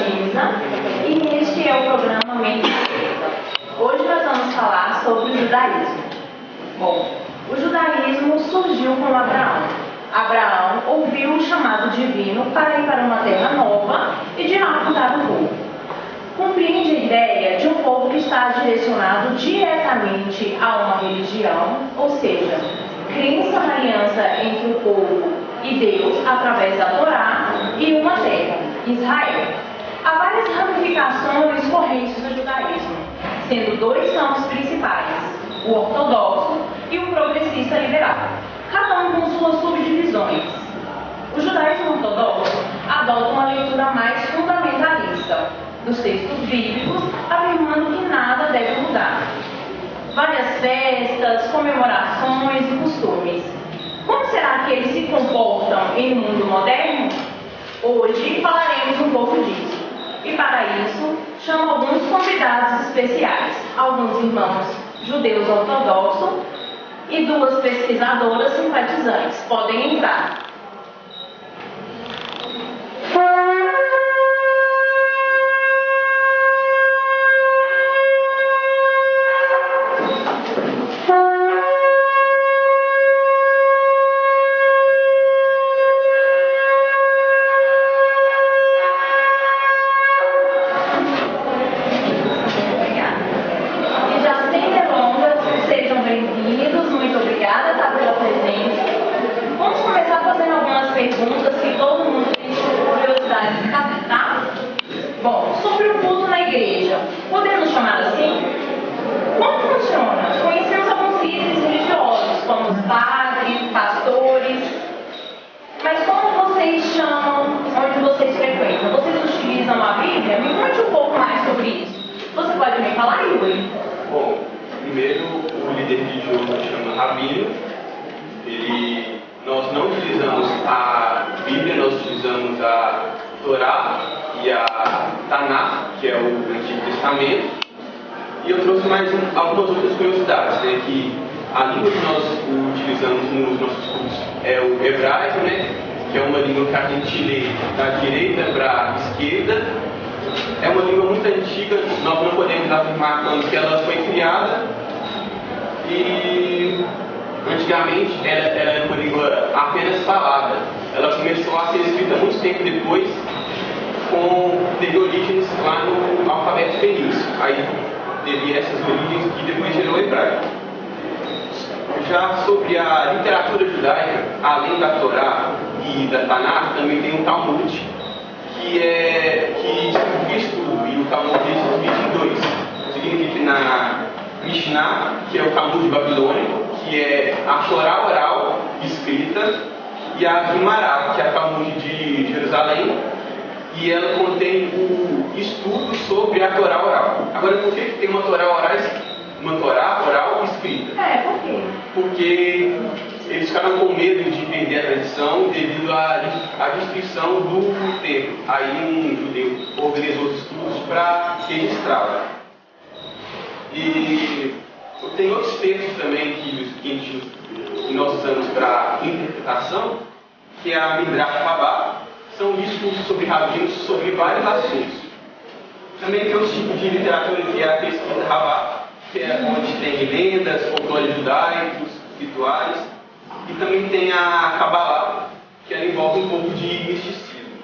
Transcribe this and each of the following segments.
Gisa e este é o programa Mente Preta. Hoje nós vamos falar sobre o judaísmo. Bom, o judaísmo surgiu com Abraão. Abraão ouviu o chamado divino para ir para uma terra nova e de lá fundar um povo. Compreende a ideia de um povo que está direcionado diretamente a uma religião, ou seja, crença na aliança entre o povo e Deus através da Torá e uma terra, Israel. Há várias ramificações correntes do judaísmo, sendo dois campos principais, o ortodoxo e o progressista liberal, cada um com suas subdivisões. O judaísmo ortodoxo adota uma leitura mais fundamentalista dos textos bíblicos, afirmando que nada deve mudar. Várias festas, comemorações e costumes. Como será que eles se comportam em um mundo moderno? Hoje falaremos um pouco disso. E para isso, chamo alguns convidados especiais, alguns irmãos judeus ortodoxos e duas pesquisadoras simpatizantes. Podem entrar. Perguntas que todo mundo tem curiosidade de saber, tá? Bom, sobre o culto na igreja, podemos chamar assim? Como funciona? Conhecemos alguns líderes religiosos, como os padres, pastores, mas como vocês chamam onde vocês frequentam? Vocês utilizam a Bíblia? Me conte um pouco mais sobre isso. Você pode me falar, Yuri? Bom, primeiro o líder religioso chama Rabino. Nós não utilizamos a Bíblia, nós utilizamos a Torá e a Tanakh, que é o Antigo Testamento. E eu trouxe mais algumas outras curiosidades, né? Que a língua que nós utilizamos nos nossos cursos é o hebraico, né? Que é uma língua que a gente lê da direita para a esquerda. É uma língua muito antiga, nós não podemos afirmar quando que ela foi criada. E antigamente ela era uma língua apenas falada. Ela começou a ser escrita muito tempo depois, teve origens lá no alfabeto fenício. Aí teve essas origens que depois gerou o hebraico. Já sobre a literatura judaica, além da Torá e da Tanakh, também tem o Talmud, que divide o estudo, e o Talmud divide em dois. Significa que na Mishnah, que é o Talmud babilônico, que é a Torá oral escrita, e a Guimará, que é a Talmud de Jerusalém, e ela contém o estudo sobre a Torá oral. Agora, por que tem uma Torá oral escrita? Por quê? Porque eles ficaram com medo de perder a tradição devido à destruição do templo. Aí um judeu organizou os estudos para registrá-la. E tem outros textos também que nós usamos para interpretação, que é a Midrash Rabbah. São discursos sobre rabinos sobre vários assuntos. Também tem outro tipo de literatura que é a pesquisa Rabbah, que é onde tem lendas, folclores judaicos, rituais. E também tem a Kabbalah, que ela envolve um pouco de misticismo.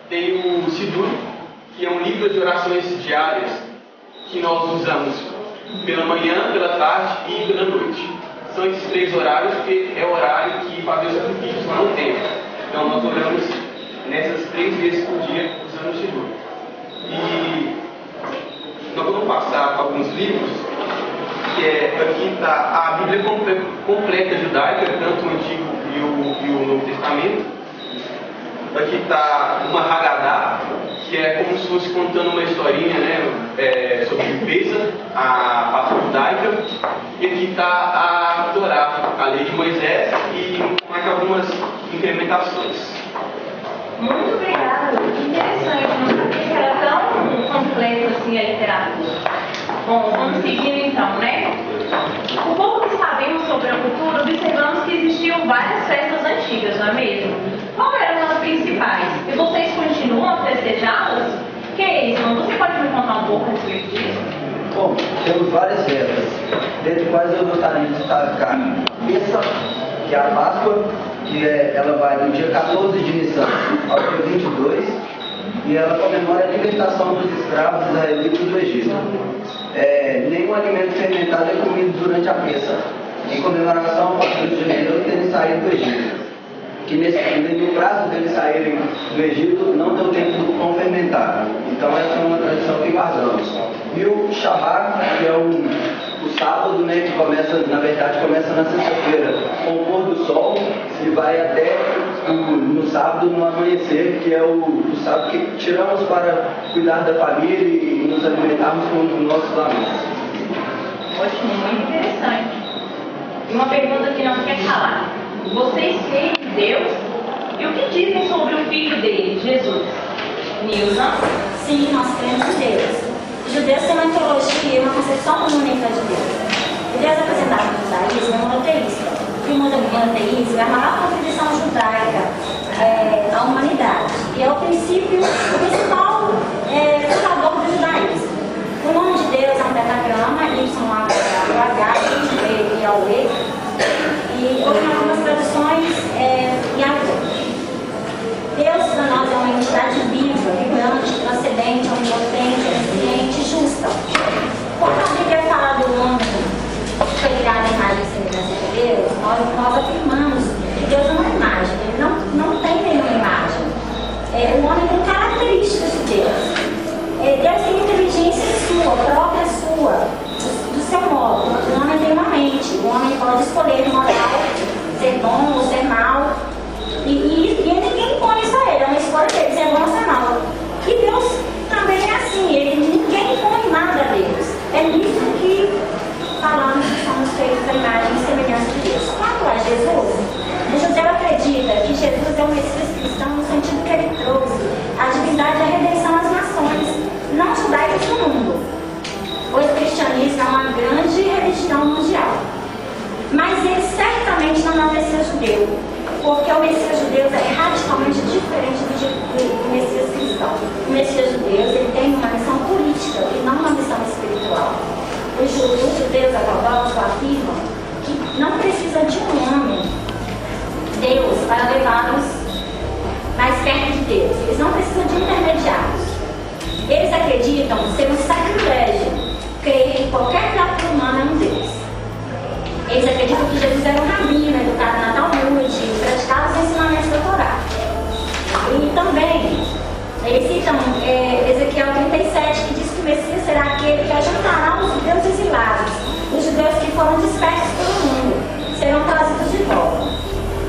Tem o Sidur, que é um livro de orações diárias que nós usamos pela manhã, pela tarde e pela noite. São esses três horários, que é o horário que fazemos sacrifícios lá no templo. Então nós oramos nessas 3 vezes por dia usando o Sidur. E nós vamos passar alguns livros, que aqui está a Bíblia completa judaica, tanto o Antigo e o Novo Testamento. Aqui está uma Haggadah, que é como se fosse contando uma historinha, né, sobre Pesach, a Páscoa judaica. E aqui está a Torá, a lei de Moisés, e com mais algumas incrementações. Muito obrigada, interessante, não sabia que era tão completa assim a literatura. Bom, vamos seguindo então, né? O pouco que sabemos sobre a cultura, observamos que existiam várias festas antigas, não é mesmo? Qual eram as principais principais. E vocês continuam a festejá-los? Que é isso? Você pode me contar um pouco a respeito disso? Bom, temos várias festas, dentre quais eu gostaria de destacar a Pessa, que é a Páscoa, ela vai do dia 14 de Nissan ao dia 22, e ela comemora a libertação dos escravos israelitas do Egito. Nenhum alimento fermentado é comido durante a Pessa, em comemoração aos filhos de Deus terem saído do Egito. Que no prazo deles saírem do Egito não deu tempo do pão fermentar. Então essa é uma tradição que guardamos. E o Shabbat, que é o sábado, né, que começa na sexta-feira com o pôr do sol e vai até no sábado, no amanhecer, que é o sábado que tiramos para cuidar da família e nos alimentarmos com os nossos amigos. Ótimo, muito interessante. E uma pergunta que não quer calar. Vocês creem em Deus? E o que dizem sobre o filho dele, Jesus? Nilson? Sim, nós cremos em Deus. Os judeus têm uma teologia e uma concepção única de Deus. O Deus apresentado no judaísmo é monoteísta. E o monoteísmo é a maior contribuição judaica à humanidade. E é o princípio, o principal fundador do judaísmo. O nome de Deus é um pentagrama, YHWH, e Yahweh. E algumas traduções Yahweh. Deus para nós é uma entidade viva, vibrante, transcendente, onipotente, onisciente, justa. Quando a Bíblia fala do homem que foi criado à imagem e semelhança de Deus, nós afirmamos que Deus é uma imagem, ele não tem nenhuma imagem. O homem tem características de Deus. Deus tem inteligência sua, própria sua, do seu modo. O homem tem uma mente, o homem pode escolher moral, ser bom ou ser mal. E ninguém impõe isso a ele, é uma escolha dele, ser bom ou ser mal. E Deus também é assim, ninguém impõe nada a Deus. É nisso que falamos que somos feitos à imagem e semelhança de Deus. Quanto a Jesus, o judeu acredita que Jesus é o Messias cristão no sentido que ele trouxe a divindade e a redenção às nações não judaicas do mundo. O cristianismo é uma grande religião mundial. Mas ele certamente não é o Messias judeu, porque o Messias judeu é radicalmente diferente do Messias cristão. O Messias judeu ele tem uma missão política e não uma missão espiritual. Os judeus ortodoxos afirmam que não precisa de um homem, Deus, para levá-los mais perto de Deus. Eles não precisam de intermediários. Eles acreditam ser um sacrilégio crer que qualquer criatura humana é um Deus. Eles acreditam que Jesus era um rabino, educado na Talmud, praticava os ensinamentos da Torá. E também, eles citam Ezequiel 37, que diz que o Messias será aquele que ajuntará os judeus exilados, os judeus que foram dispersos pelo mundo, serão trazidos de volta.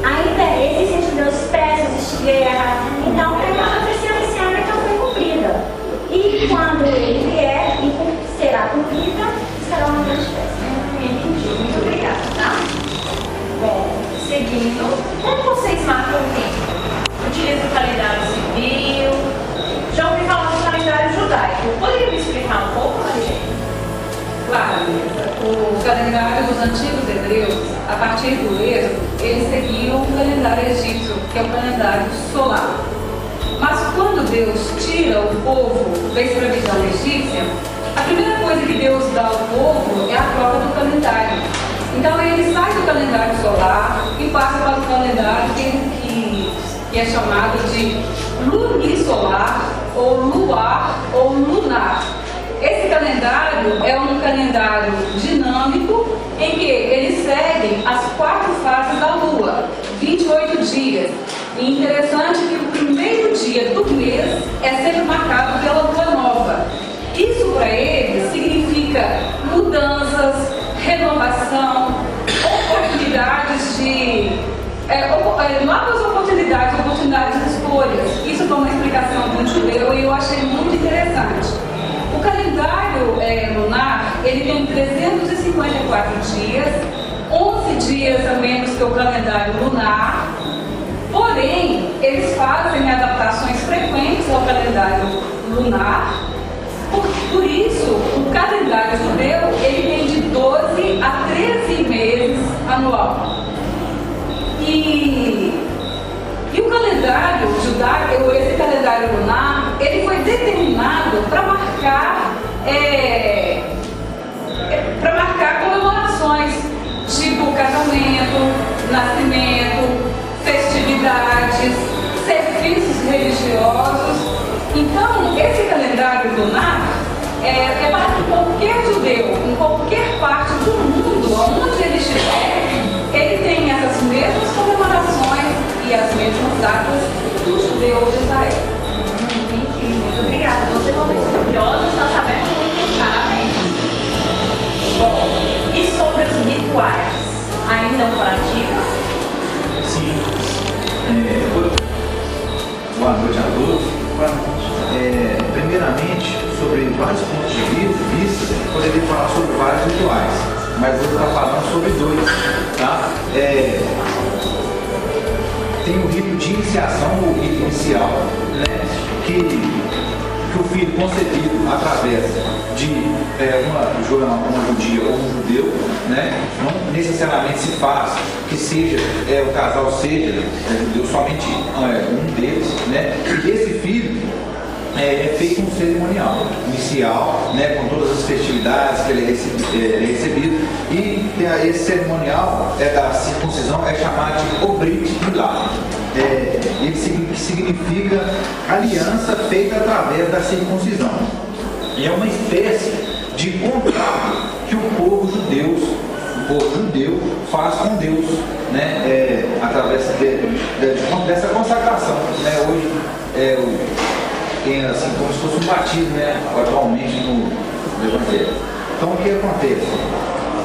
Ainda existem judeus dispersos, guerra, então tem uma profecia messiânica que foi cumprida. E quando ele vier e será cumprida, será uma grande festa. Muito obrigada, tá? Bom, seguindo, como vocês marcam o tempo? Utilizam o calendário civil? Já ouvi falar do calendário judaico. Poderia me explicar um pouco, Maria? Claro, o calendário dos antigos hebreus, a partir do Êxodo, eles seguiam o calendário egípcio, que é o calendário solar. Mas quando Deus tira o povo da escravidão egípcia, a primeira coisa que Deus dá ao povo é a troca do calendário. Então ele sai do calendário solar e passa para o calendário que é chamado de lunisolar, ou luar, ou lunar. Esse calendário é um calendário dinâmico em que eles seguem as 4 fases da lua, 28 dias. E interessante que o primeiro dia do mês é sempre marcado pela lua nova. Isso para eles significa mudanças, renovação, oportunidades de novas oportunidades de escolhas. Isso foi uma explicação do judeu e eu achei muito interessante. O calendário lunar, ele tem 354 dias, 11 dias a menos que o calendário lunar, porém, eles fazem adaptações frequentes ao calendário lunar. Por isso, o calendário judeu, ele tem de 12 a 13 meses anual. E o calendário calendário judaico, esse calendário lunar, ele foi determinado para marcar comemorações, tipo casamento, nascimento, festividades, serviços religiosos. Então, esse calendário lunar é para que qualquer judeu, em qualquer parte do mundo, onde ele estiver, ele tem essas mesmas comemorações e as mesmas datas do judeu de Israel. Entendi, muito obrigada. Vocês vão muito curiosos, estão sabendo muito, parabéns. Bom, e sobre os rituais? Ainda um curativo? Sim. Boa noite a todos. Primeiramente, sobre vários pontos de vista, eu poderia falar sobre vários rituais, mas vou estar falando sobre dois. Tá? Tem o rito de iniciação, o rito inicial, né? que o filho concebido através de uma judia ou um judeu, né, não necessariamente se faz que seja o casal seja judeu, somente um deles, né, e esse filho é feito um cerimonial inicial, né, com todas as festividades que ele é recebido, e esse cerimonial da circuncisão é chamado de Obrit Milá. Ele significa aliança feita através da circuncisão. E é uma espécie de contrato que o povo judeu faz com Deus, né? Através dessa consagração, né? Hoje tem assim como se fosse um batismo, né? Atualmente no Evangelho. Então o que acontece?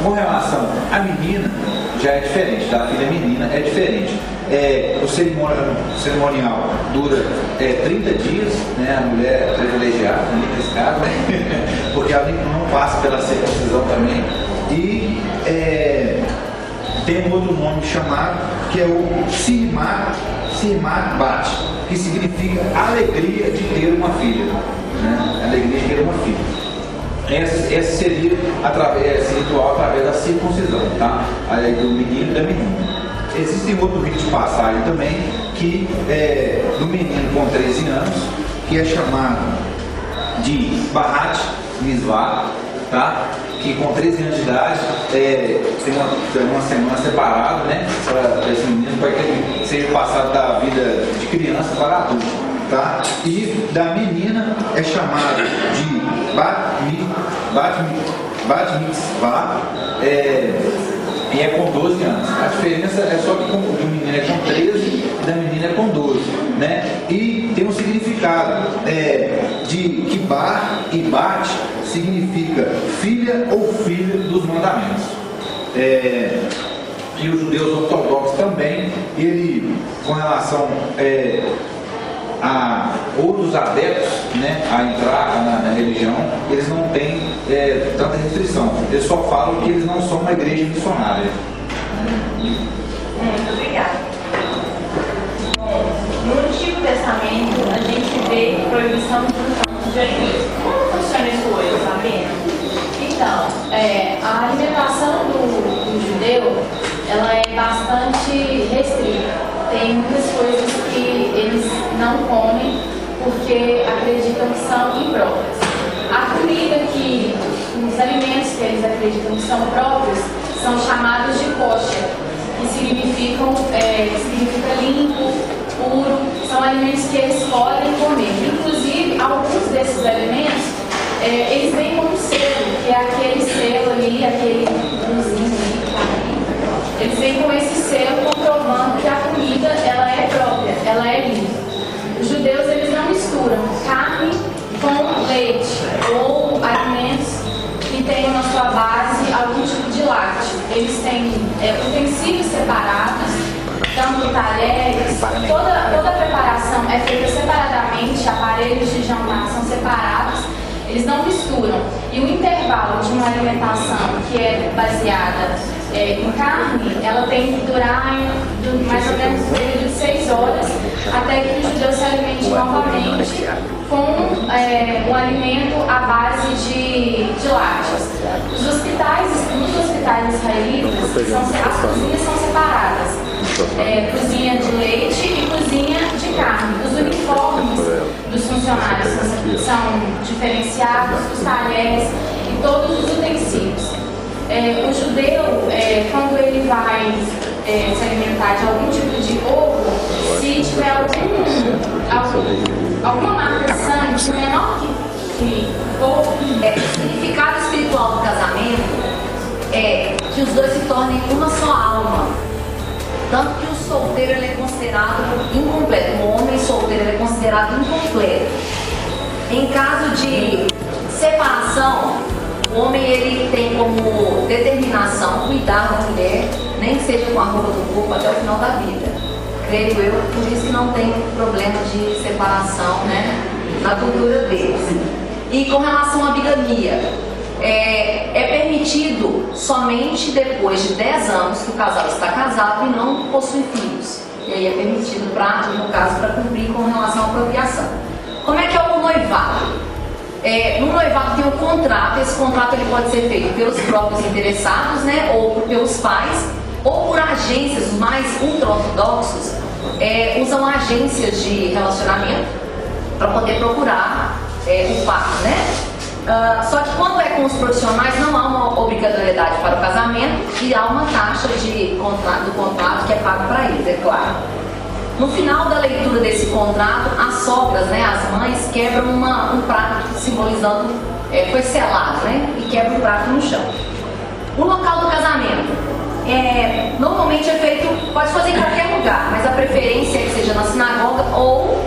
Com relação à menina, já é diferente, da filha menina é diferente. O cerimonial dura 30 dias, né? A mulher é privilegiada nesse caso, né? Porque ela não passa pela circuncisão também. E tem um outro nome chamado, que é o Sirmat Bat, que significa alegria de ter uma filha, né? Alegria de ter uma filha. Esse seria esse ritual através da circuncisão, tá? Do menino e da menina. Existe outro rito de passagem também, que é do menino com 13 anos, que é chamado de Barat Mitzvah, tá? Que com 13 anos de idade tem uma semana separada, né? Para esse menino, para que ele seja passado da vida de criança para adulto, tá? E da menina é chamado de Bat Mitzvah, e é com 12 anos. A diferença é só que do menino é com 13 e da menina é com 12, né? E tem um significado de que Bar e Bat significa filha ou filho dos mandamentos. E os judeus ortodoxos também, ele, com relação a outros adeptos, né, a entrar na religião, eles não têm tanta restrição. Eles só falam que eles não são uma igreja missionária. Muito obrigada. Bom, no Antigo Testamento a gente vê proibição de uso de alimentos. Como funciona isso hoje, sabendo? Então, a alimentação do judeu, ela é bastante restrita. Tem muitas coisas que eles não comem porque acreditam que são impróprias. A comida os alimentos que eles acreditam que são próprios são chamados de kosher, que significa limpo, puro, são alimentos que eles podem comer. Inclusive, alguns desses alimentos, eles vêm com um selo, que é aquele selo ali, aquele luzinho ali, eles vêm com esse selo comprovando que a comida ela é própria, ela é limpa. Os judeus eles não misturam carne com leite ou alimentos que tenham na sua base algum tipo de lácteo. Eles têm utensílios separados, tanto talheres, toda a preparação é feita separadamente, aparelhos de jantar são separados. Eles não misturam. E o intervalo de uma alimentação que é baseada em carne, ela tem que durar mais ou menos um período de 6 horas, até que o judeu se alimente novamente com um alimento à base de lácteos. Nos hospitais israelitas, as cozinhas são separadas. Cozinha de leite e cozinha de carne. Os uniformes dos funcionários são diferenciados, os talheres e todos os utensílios. O judeu, quando ele vai se alimentar de algum tipo de ovo, se tiver alguma marcação de menor que ovo, O significado espiritual do casamento é que os dois se tornem uma só alma. Tanto que o solteiro ele é considerado incompleto. O homem solteiro ele é considerado incompleto. Em caso de separação, o homem ele tem como determinação cuidar da mulher, nem que seja com a roupa do corpo, até o final da vida. Creio eu, por isso que não tem problema de separação, né, na cultura deles. E com relação à bigamia, é permitido somente depois de 10 anos que o casal está casado e não possui filhos. E aí é permitido, no caso, para cumprir com relação à procriação. Como é que é o noivado? No noivado tem um contrato. Esse contrato ele pode ser feito pelos próprios interessados, né, ou pelos pais, ou por agências. Os mais ultra-ortodoxos usam agências de relacionamento para poder procurar o par, né? Só que quando é com os profissionais não há uma obrigatoriedade para o casamento e há uma taxa do contrato que é pago para eles, é claro. No final da leitura desse contrato, as sogras, né, as mães, quebram um prato simbolizando, foi selado, né, e quebram o prato no chão. O local do casamento, normalmente é feito, pode fazer em qualquer lugar, mas a preferência é que seja na sinagoga ou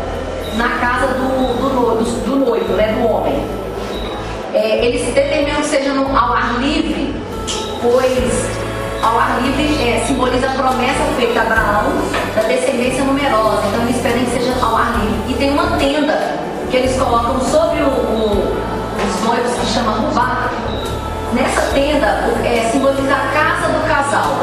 na casa do noivo, né, do homem. Eles determinam que seja ao ar livre, pois ao ar livre simboliza a promessa feita a Abraão da descendência numerosa. Então eles pedem que seja ao ar livre. E tem uma tenda que eles colocam sobre os noivos, que chama Rubá. Nessa tenda simboliza a casa do casal.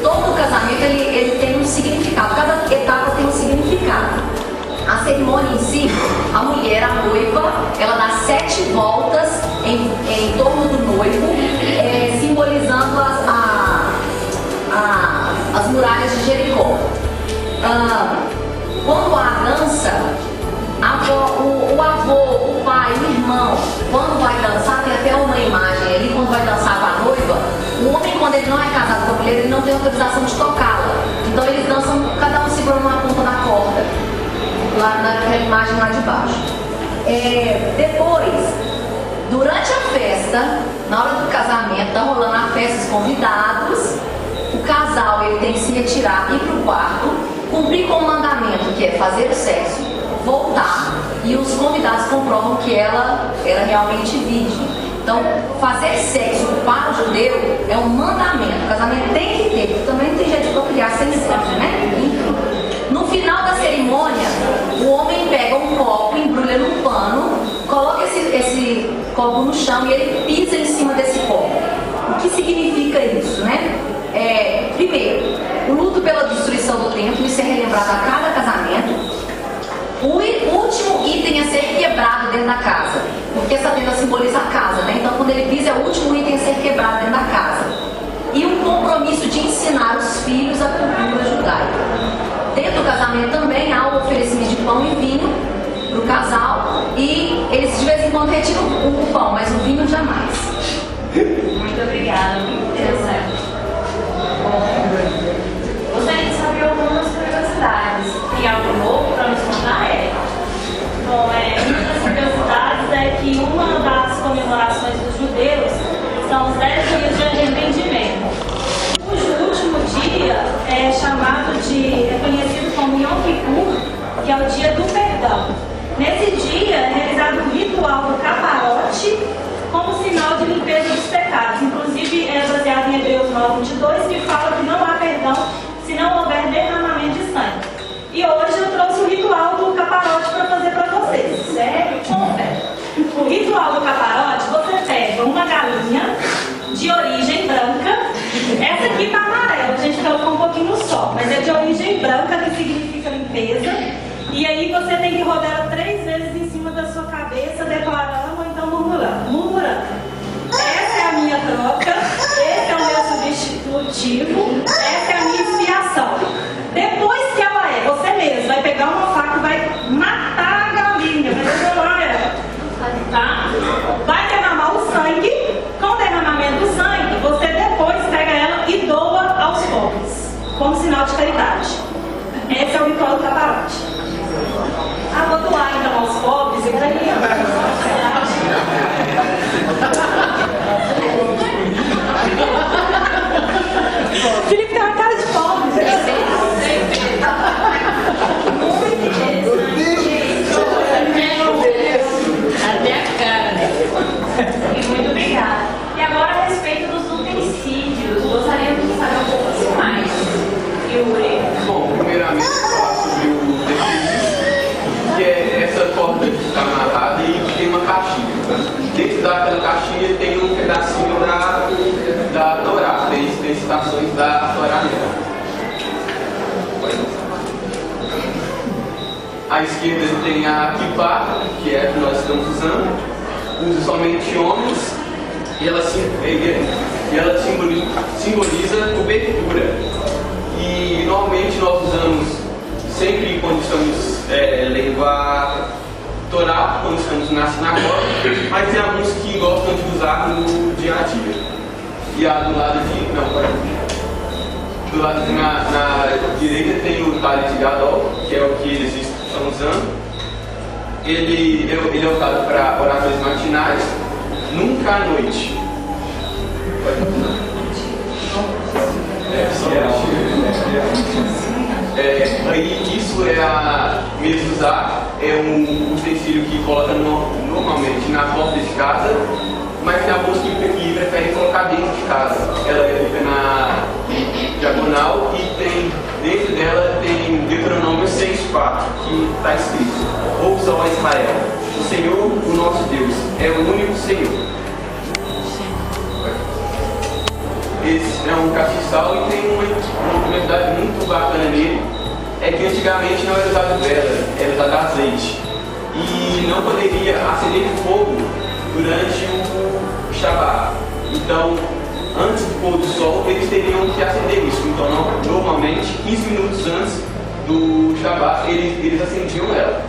Todo o casamento ele tem um significado, cada etapa tem um significado. A cerimônia em si, a mulher, a noiva, ela dá 7 voltas em torno do noivo, simbolizando as muralhas de Jericó. Quando há dança, o avô, o pai, o irmão, quando vai dançar, tem até uma imagem ali, quando vai dançar com a noiva, o homem, quando ele não é casado com a mulher, ele não tem autorização de tocá-la. Então eles dançam, cada um segurando uma ponta da corda, lá naquela imagem lá de baixo. Depois, durante a festa, na hora do casamento, tá rolando a festa, os convidados, o casal ele tem que se retirar, ir para o quarto, cumprir com o mandamento, que é fazer o sexo, voltar, e os convidados comprovam que ela era realmente virgem. Então, fazer sexo para o judeu é um mandamento. O casamento tem que ter, porque também não tem jeito de procriar sem sexo, né? No final da cerimônia, o homem pega um copo, embrulha num pano, coloca esse copo no chão e ele pisa em cima desse copo. O que significa isso, né? Primeiro, o luto pela destruição do templo, isso é relembrado a cada casamento. O último item a ser quebrado dentro da casa, porque essa tenda simboliza a casa, né? Então quando ele pisa é o último item a ser quebrado dentro da casa. E um compromisso de ensinar os filhos a cultura judaica. Dentro do casamento também há o oferecimento de pão e vinho para o casal, e eles de vez em quando retiram o pão, mas o vinho jamais. Muito obrigada, muito interessante. Bom, gostaria de saber algumas curiosidades. Tem algo novo para nos contar, Érica? Bom, uma das curiosidades é que uma das comemorações dos judeus são os 10 dias de arrependimento. O último dia é conhecido como Yom Kippur, que é o dia do perdão. Nesse dia é realizado o ritual do caparote como sinal de limpeza dos pecados. Inclusive é baseado em Hebreus 9:22, que fala que não há perdão se não houver derramamento de sangue. E hoje eu trouxe o ritual do caparote para fazer para vocês. Sério? O ritual do caparote, você pega uma galinha de origem branca. Essa aqui tá amarela, a gente colocou um pouquinho no sol, mas é de origem branca, que significa limpeza. E aí você tem que rodar ela 3 vezes em cima da sua cabeça, declarando ou então murmurando. Essa é a minha troca, esse é o meu substitutivo, essa é a minha expiação. Depois que ela você mesmo vai pegar uma faca e vai À esquerda tem a kippah, que é a que nós estamos usando, usa somente homens, e ela simboliza cobertura. E normalmente nós usamos sempre quando estamos lendo a Torá, quando estamos na sinagoga, mas tem alguns que gostam de usar no dia a dia. E do lado na direita tem o Talit Gadol, que é o que eles estão usando. Ele é usado para orações matinais, nunca à noite. Aí isso é a mezuzá, é um utensílio que coloca normalmente na porta de casa, mas tem alguns que preferem colocar dentro de casa. Ela fica na diagonal e dentro dela tem Deuteronômio 6:4, que está escrito: ouça, ó Israel, o Senhor, o nosso Deus, é o único Senhor. Esse é um castiçal e tem uma curiosidade muito bacana nele, é que antigamente não era usado vela, era usado azeite. E não poderia acender fogo durante o Shabat. Então, antes do pôr do sol, eles teriam que acender isso. Então, normalmente, 15 minutos antes do Shabat, eles acendiam ela.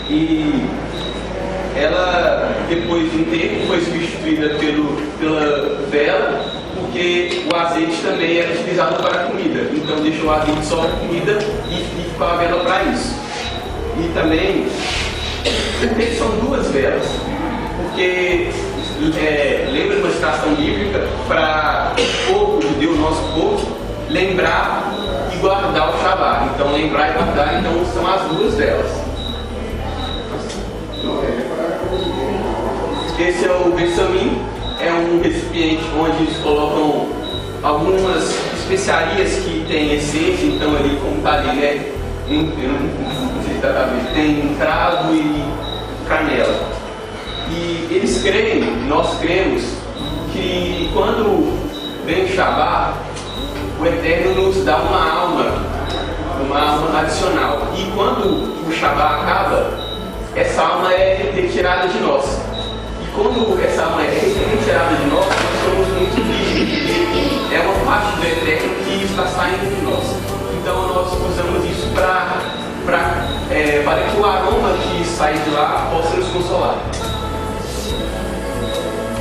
E ela, depois de um tempo, foi substituída pela vela, porque o azeite também era utilizado para comida. Então, deixou o azeite só para comida e ficou a vela para isso. E também, porque são duas velas? Porque lembra de uma citação bíblica para o povo judeu, nosso povo, lembrar e guardar o Shabat. Então, lembrar e guardar, então, são as duas velas. Esse é o Bessamim, é um recipiente onde eles colocam algumas especiarias que têm essência. Então, ali, como está ali, não sei se dá pra ver, tem cravo e canela. E eles creem, nós cremos, que quando vem o Shabat, o Eterno nos dá uma alma adicional. E quando o Shabat acaba, essa alma é retirada de nós. E quando essa alma é retirada de nós somos muito livres. É uma parte do Eterno que está saindo de nós. Então nós usamos isso para que o aroma que sai de lá possa nos consolar.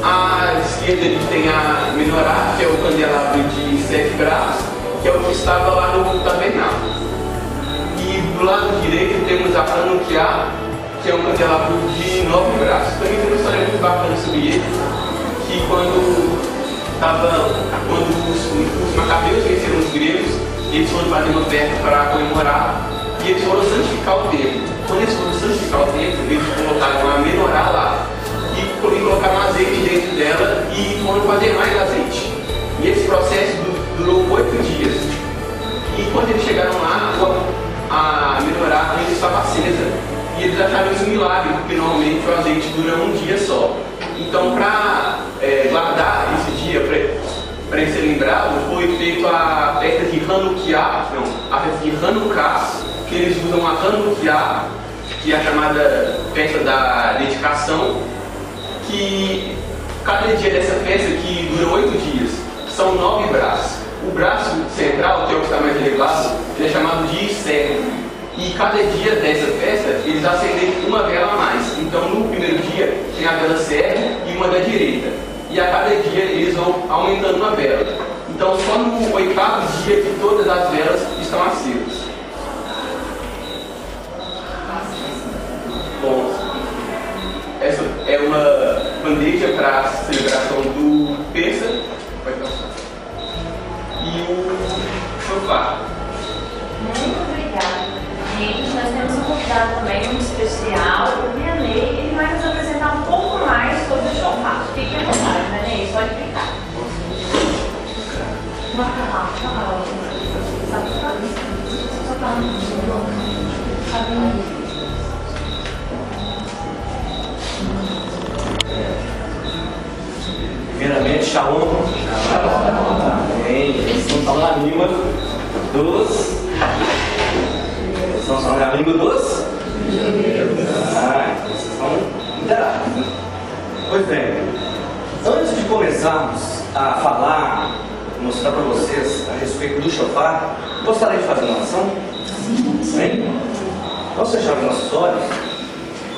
À esquerda ele tem a menorá, que é o candelabro de 7 braços, que é o que estava lá no tabernáculo. E do lado direito temos a Hanukkah, que é um candelabro de 9 braços. Também tem uma história muito bacana sobre ele, que quando os macabeus venceram os gregos, eles foram fazer uma festa para comemorar e eles foram santificar o templo. Quando eles foram santificar o templo, eles colocaram uma menorá lá e colocaram azeite dentro dela e foram fazer mais azeite. E esse processo durou 8 dias. E quando eles chegaram lá, a menorá ainda estava acesa. E eles acharam isso um milagre, porque normalmente o azeite dura um dia só. Então, para guardar esse dia, para ele ser lembrado, foi feita a festa de a festa de Hanukkah, que eles usam a Hanukkah, que é a chamada festa da dedicação, que cada dia dessa festa, que dura 8 dias, são 9 braços. O braço central, que é o que está mais elevado, ele é chamado de Isser. E cada dia dessa festa, eles acendem uma vela a mais. Então, no primeiro dia, tem a vela certa e uma da direita. E a cada dia, eles vão aumentando uma vela. Então, só no 8º dia que todas as velas estão acesas. Bom, essa é uma bandeja para a celebração do Pêssar. E o chofar. Muito obrigada. Gente, nós temos um convidado também, um especial, o Vianney. Ele vai nos apresentar um pouco mais sobre o chofar. Fique à vontade, Vianney, pode ficar. Primeiramente, Shalom. Somos amigos dos Vocês estão inteirados, né? Pois bem, antes de começarmos a falar, mostrar para vocês a respeito do shofar, gostaria de fazer uma oração? Sim. Vamos fechar os nossos olhos?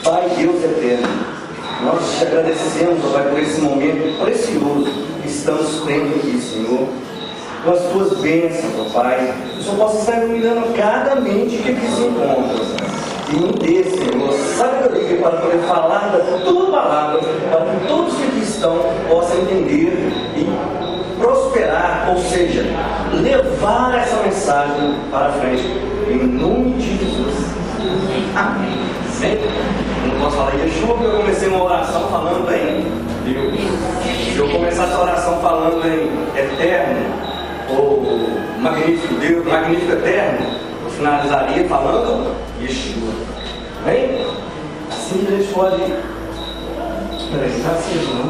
Pai Deus eterno, nós te agradecemos, ó Pai, por esse momento precioso que estamos tendo aqui, Senhor, com as tuas bênçãos, ó Pai, que o Senhor possa estar iluminando cada mente que aqui se encontra. E me dê, Senhor, sabedoria para poder falar da tua palavra, para que todos que aqui estão possam entender e prosperar, ou seja, levar essa mensagem para frente, em nome de Jesus. Amém. Sempre. Não posso falar Yeshua, porque eu comecei uma oração falando em Deus. Se eu começasse a oração falando em eterno, ou magnífico Deus, magnífico eterno, eu finalizaria falando Yeshua. Bem? Assim a gente pode. Peraí, já se não?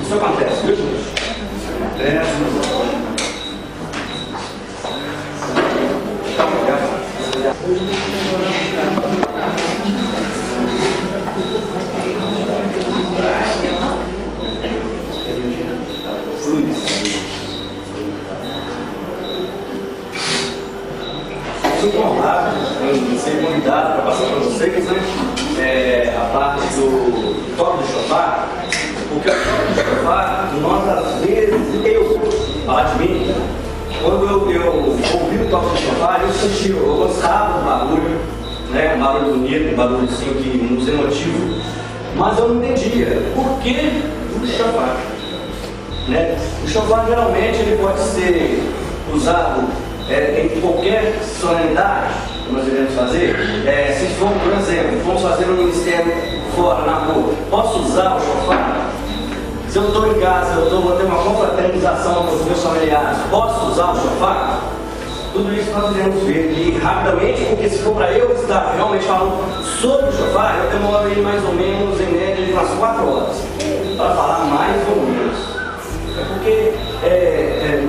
Isso acontece, viu, gente? Muito honrado em ser convidado para passar para vocês, né? A parte do toque do shofar, porque o toque do shofar, nós às vezes, falar de mim, quando eu ouvi o toque do shofar, eu gostava do barulho, né? Um barulho bonito, um barulho assim que nos emotiva, mas eu não entendia por que do shofar, né? O shofar geralmente ele pode ser usado em qualquer solenidade que nós iremos fazer. Se for, por exemplo, vamos fazer um ministério fora, na rua, posso usar o shofar? Se eu estou em casa, vou ter uma confraternização com os meus familiares, posso usar o shofar? Tudo isso nós iremos ver aqui rapidamente, porque se for para eu estar realmente falando sobre o shofar, eu demoro aí mais ou menos em média de umas 4 horas para falar mais ou menos. Porque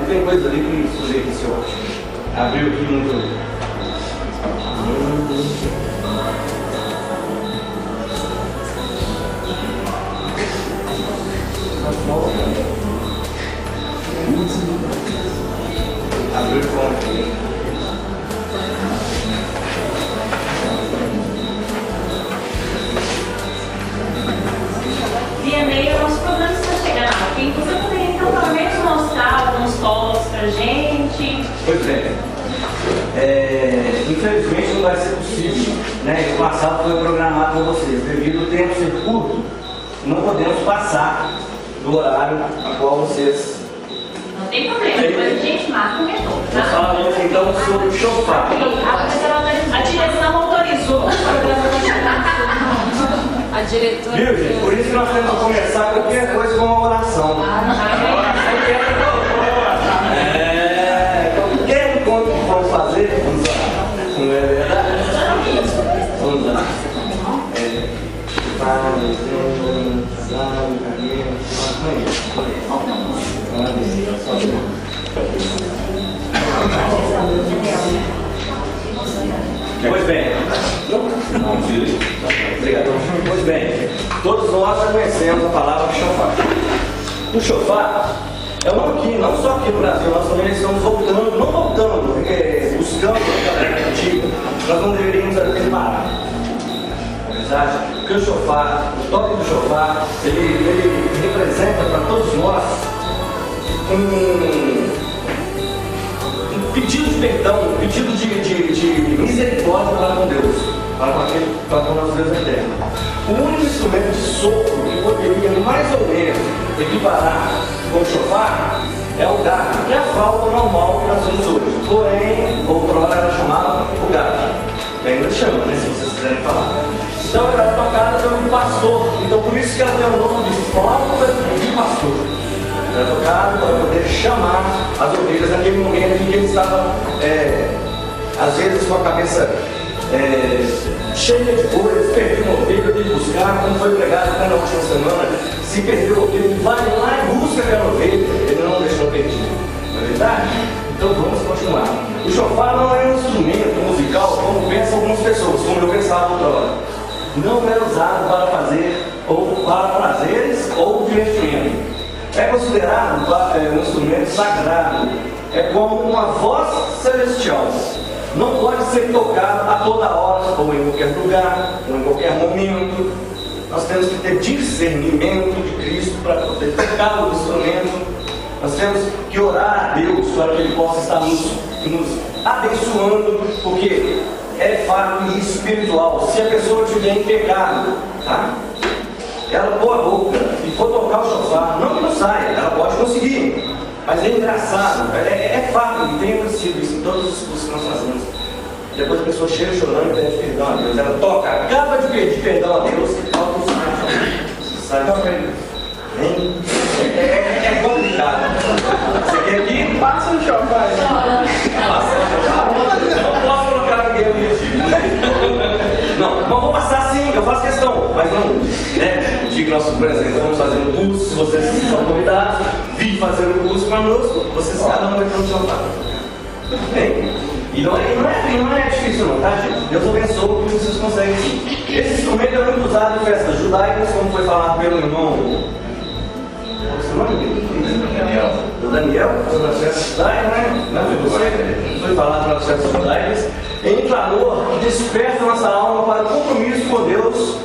tem coisa ali que sujeita esse ótimo. Abriu aqui muito. Abriu o ponto aqui. Via e-mail, nosso programa está chegando ao fim. Você poderia então pelo menos mostrar alguns toques pra gente? Pois infelizmente não vai ser possível, né? O passado foi programado com vocês, devido ao tempo ser curto, não podemos passar do horário a qual vocês. Não tem problema, depois a gente marca um retorno, tá? Nós falamos então sobre o shofar. A direção autorizou o programa continuar. A diretora. Viu, gente? Por isso que nós temos que começar qualquer coisa com uma oração. Qualquer encontro que vamos fazer, vamos orar. Não é verdade? Vamos lá. Pois bem, obrigado. Pois bem, todos nós já conhecemos a palavra shofar. O shofar é um nome que, não só aqui no Brasil, nós também estamos voltando, não voltando, buscando a época antiga, nós não deveríamos apenas parar. Porque o shofar, o toque do shofar, ele representa para todos nós um pedido de perdão, um pedido de misericórdia para com Deus, para com o nosso Deus eterno. O único instrumento de sopro que poderia mais ou menos equiparar com o shofar é o gato, que é a flauta normal que nós temos hoje. Porém, outrora era chamada o gato. E ainda chama, né, se vocês quiserem falar. Então ela era tocada pelo pastor. Então por isso que ela tem o nome de flauta de pastor. Ela era tocada para poder chamar as ovelhas naquele momento em que ele estava, às vezes, com a cabeça cheia de coisas, perdeu uma ovelha, poder buscar, como foi pregado na última semana, se perdeu, ele vai lá e busca aquela ovelha, ele não deixou perdido. Não é verdade? Então vamos continuar. O shofar não é um instrumento musical como pensam algumas pessoas, como eu pensava outra hora. Não é usado para fazer ou para prazeres ou divertimento. É considerado um instrumento sagrado. É como uma voz celestial. Não pode ser tocado a toda hora, ou em qualquer lugar, ou em qualquer momento. Nós temos que ter discernimento de Cristo para poder tocar o instrumento. Nós temos que orar a Deus para que Ele possa estar nos abençoando, porque é fato espiritual. Se a pessoa estiver em pecado, tá? Ela pôr a boca e for tocar o shofar, não que não saia, ela pode conseguir. Mas é engraçado, é fato, e tem acontecido isso em todos os cursos que nós fazemos. Depois a pessoa chega chorando e pede perdão a Deus. Ela toca, acaba de pedir perdão a Deus, sai da frente. É complicado. Você quer que passa no chão, vai. Passa no chão. Não posso colocar ninguém no Não, mas vou passar sim, eu faço questão. Mas não, né? O dia que nós, por exemplo, vamos fazer um curso, se vocês são convidados, vir fazer um curso conosco, vocês cada um vai ter um chão. Bem? E não é difícil não, tá, gente? Deus abençoe que vocês conseguem sim. Esse instrumento é muito usado em festas judaicas, como foi falado pelo irmão Daniel, nas festas judaicas, né? Foi falado nas festas judaicas. Em clamor, desperta nossa alma para o compromisso com Deus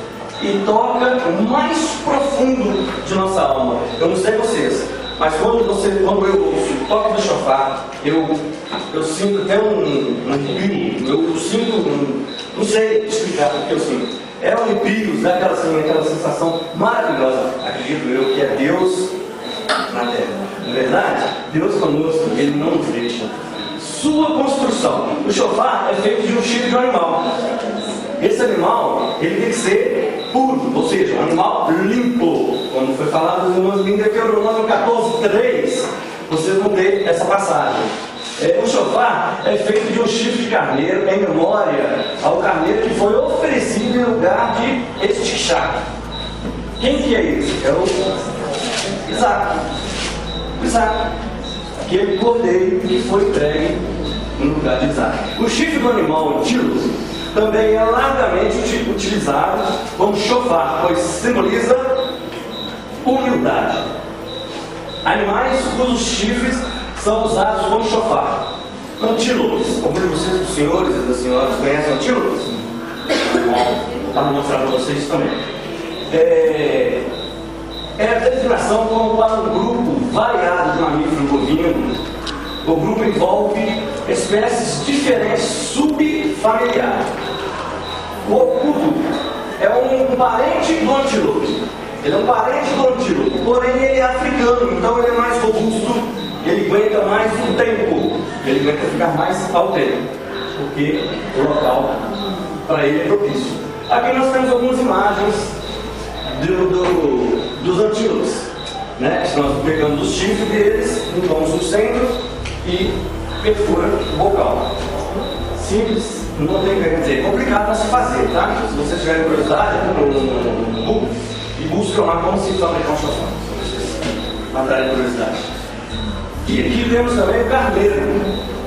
e toca o mais profundo de nossa alma. Eu não sei vocês, mas quando eu ouço o toque do shofar, eu sinto até um arrepio, eu sinto, não sei explicar o que eu sinto. É um arrepio, dá aquela sensação maravilhosa. Acredito eu que é Deus na terra. Não é verdade? Deus conosco, Ele não nos deixa. Sua construção. O shofar é feito de um chifre de um animal. Esse animal, ele tem que ser puro, ou seja, um animal limpo. Como foi falado nos irmãos em Deuteronômio 14:3, vocês vão ter essa passagem. O shofar é feito de um chifre de carneiro em memória ao carneiro que foi oferecido em lugar de estichar. Quem que é esse? É o Isaac. Aquele cordeiro que foi entregue no lugar de Isaac. O chifre do animal antigo também é largamente utilizado como shofar, pois simboliza humildade. Animais cujos chifres são usados como shofar. Antílopes. Alguns de vocês, os senhores e das senhoras, conhecem antílopes? Vou mostrar para vocês também. É a designação como para um grupo variado de mamíferos bovinos. O grupo envolve espécies diferentes subfamiliares. O ocudo é um parente do antílope. Ele é um parente do antílope, porém ele é africano, então ele é mais robusto, ele aguenta mais o tempo, ele aguenta ficar mais ao tempo, porque o local para ele é propício. Aqui nós temos algumas imagens dos antílopes, né? Nós pegamos os chifres deles, limpamos no centro e perfura o bocal. Simples, não tem que dizer, complicado para se fazer, tá? Se vocês tiverem curiosidade, no Google e buscam lá como se fabricar um shofar, se vocês matarem curiosidade. E aqui temos também o carneiro.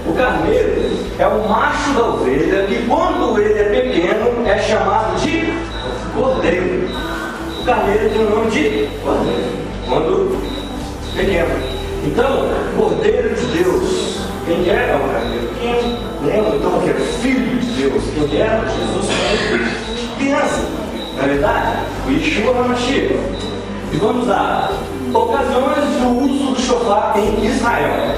O carneiro é o macho da ovelha que, quando ele é pequeno, é chamado de cordeiro. O carneiro tem o nome de cordeiro, quando pequeno. Então, cordeiro de Deus, quem era o carneiro? Quem lembra então que é filho de Deus? Quem era Jesus? Criança, não é verdade? O Yeshua HaMashiach. E vamos lá. Ocasiões do uso do shofar em Israel.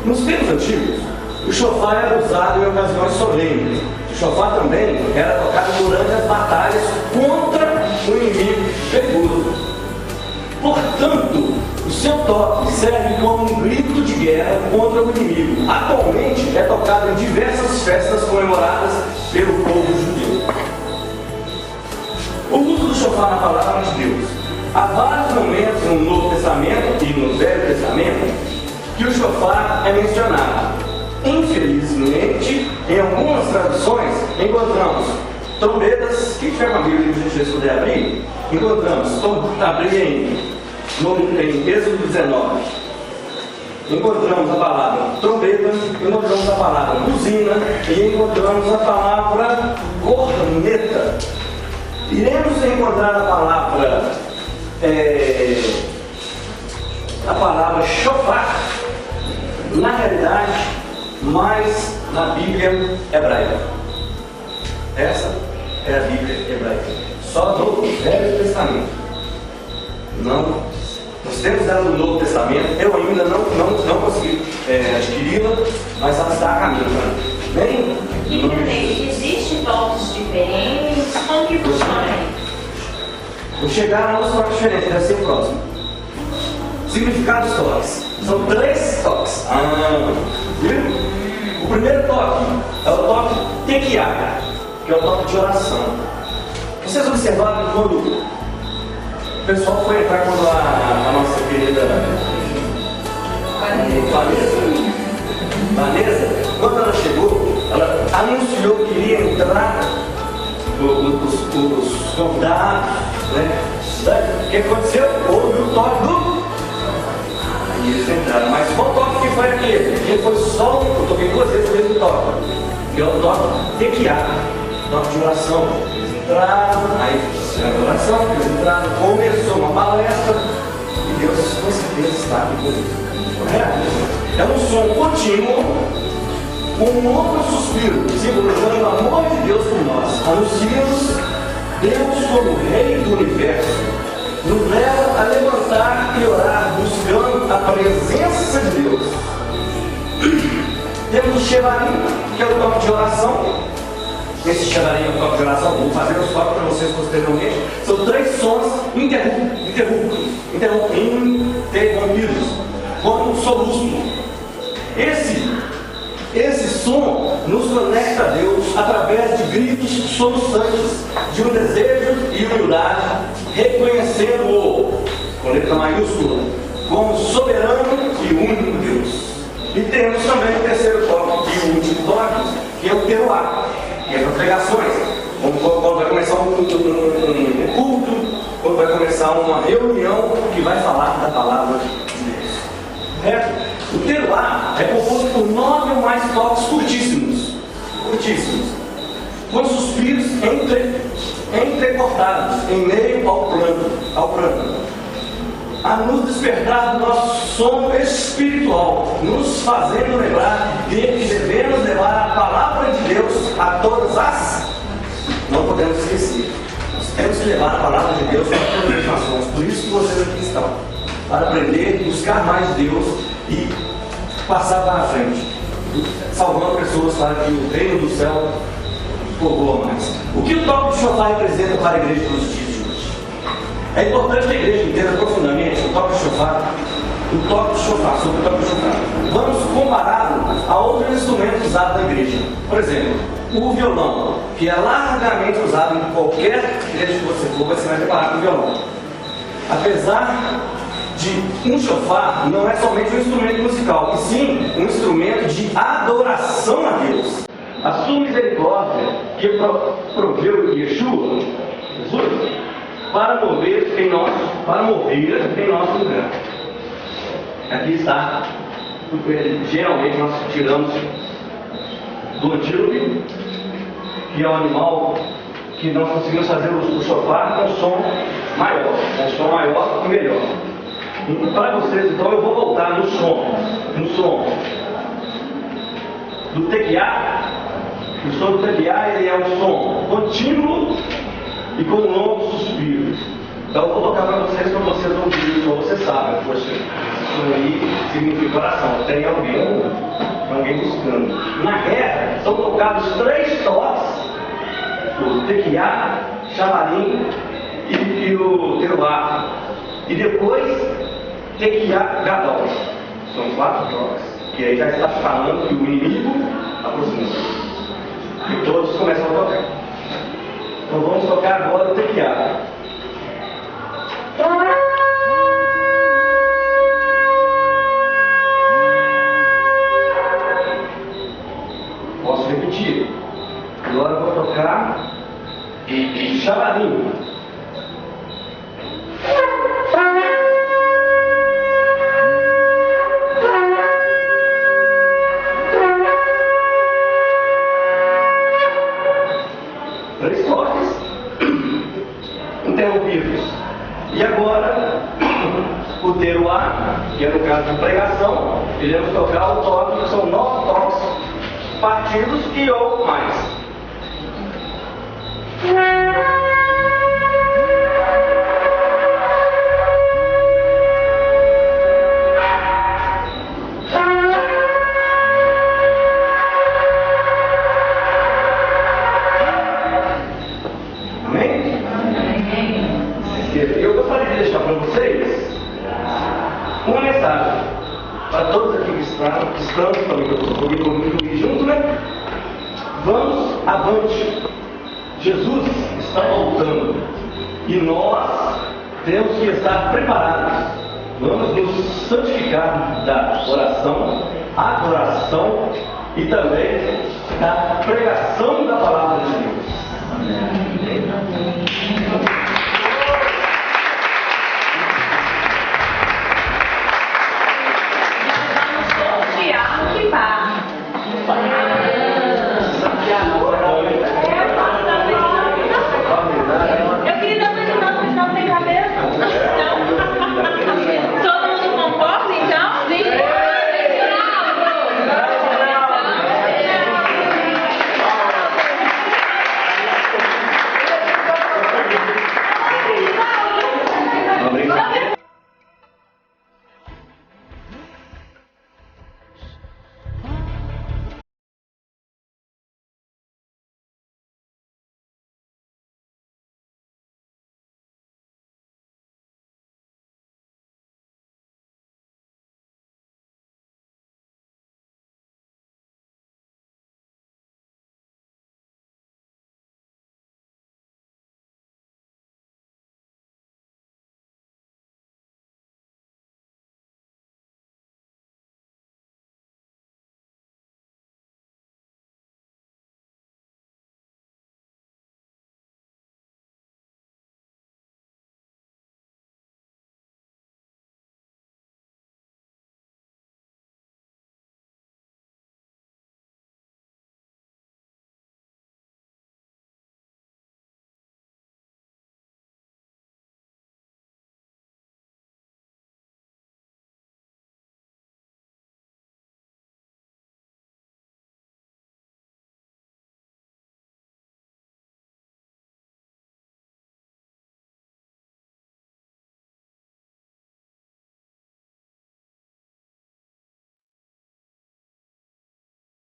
Nos tempos antigos, o shofar era usado em ocasiões solenes. O shofar também era tocado durante as batalhas contra o inimigo perigoso. Portanto, o seu toque serve como um grito de guerra contra o inimigo. Atualmente é tocado em diversas festas comemoradas pelo povo judeu. O uso do shofar na palavra de Deus. Há vários momentos no Novo Testamento e no Velho Testamento que o shofar é mencionado. Infelizmente, em algumas traduções, encontramos trombetas. Quem tiver uma Bíblia que a gente puder abrir, encontramos, abrir em Êxodo 19. Encontramos a palavra trombeta, encontramos a palavra buzina e encontramos a palavra corneta. Iremos encontrar a palavra shofar, na realidade, mais na Bíblia hebraica. Essa é a Bíblia hebraica, só no Velho Testamento. Não, nós temos ela no Novo Testamento, eu ainda não consegui adquiri-la, mas ela está a caminho. Bem, existem toques diferentes? Como que funciona isso? Vou chegar a uns toques diferentes, deve ser o próximo. Significado dos toques. São 3 toques. Viu? O primeiro toque é o toque tequiá, que é o toque de oração. Vocês observaram que quando o pessoal foi entrar, quando a nossa querida Vanessa, quando ela chegou, ela anunciou que iria entrar os convidados, né? O que aconteceu? Houve o toque do... E eles entraram, mas qual toque que foi aquele? Porque foi só eu toquei 2 vezes o mesmo toque, que é o toque tequiá, toque de oração. Eles entraram, aí fizeram a oração, eles entraram, começou uma palestra, e Deus com certeza estava comigo. É um som contínuo, um outro suspiro, simbolizando o amor de Deus por nós. Anunciamos Deus como Rei do Universo. Nos leva a levantar e orar, buscando a presença de Deus. Temos o Shevarim, que é o toque de oração. Esse Shevarim é o toque de oração. Vou fazer os toques para vocês posteriormente. São 3 sons interrompidos, como um soluço. Esse som nos conecta a Deus através de gritos soluçantes, de um desejo e humildade, reconhecendo-o, com letra maiúscula, como soberano e único Deus. E temos também o terceiro toque e o último toque, que é o teruá, que é para pregações. Quando vai começar um culto, quando vai começar uma reunião que vai falar da palavra de Deus. Certo? O teruá é composto por 9 ou mais toques curtíssimos, com suspiros entrecortados em meio ao pranto, a nos despertar do nosso sono espiritual, nos fazendo lembrar de que devemos levar a palavra de Deus a todas as... Não podemos esquecer, nós temos que levar a palavra de Deus para todas as nações. Por isso que vocês aqui estão, para aprender, buscar mais Deus e passar para a frente, salvando pessoas para que o reino do céu povoa mais. O que o toque de shofar representa para a igreja nos dias de hoje? É importante que a igreja entenda profundamente o toque de shofar, sobre o toque de shofar. Vamos compará-lo a outros instrumentos usados na igreja. Por exemplo, o violão, que é largamente usado em qualquer igreja que você for, você vai deparar com o violão. Apesar de um shofar não é somente um instrumento musical, e sim um instrumento de adoração a Deus. A sua misericórdia que proveu Yeshua, Jesus, para mover em nosso lugar. Aqui está, geralmente nós tiramos do antílope, que é um animal que nós conseguimos fazer o shofar com som maior, e melhor. E para vocês, então, eu vou voltar no som do tequiá. O som do tequiá, ele é um som contínuo e com um longo suspiro. Então eu vou tocar para vocês ouvirem, então vocês sabem, poxa, isso aí significa oração. Tem alguém buscando. Na guerra, são tocados 3 toques, o tequiá, chamarim e o teruá. E depois, tequiá, gadol. São 4 toques. Que aí já está falando que o inimigo aproxima. E todos começam a tocar. Então vamos tocar agora o tequiá. Posso repetir. Agora eu vou tocar chavalinho. Três toques interrompidos. E agora, o teruá, que é no caso de pregação, iremos tocar o toque, que são 9 toques partidos e ou mais. Eu gostaria de deixar para vocês uma mensagem para todos aqui que estamos comigo junto, né? Vamos avante. Jesus está voltando e nós temos que estar preparados. Vamos nos santificar da oração, adoração e também da pregação da palavra de Deus. Amém.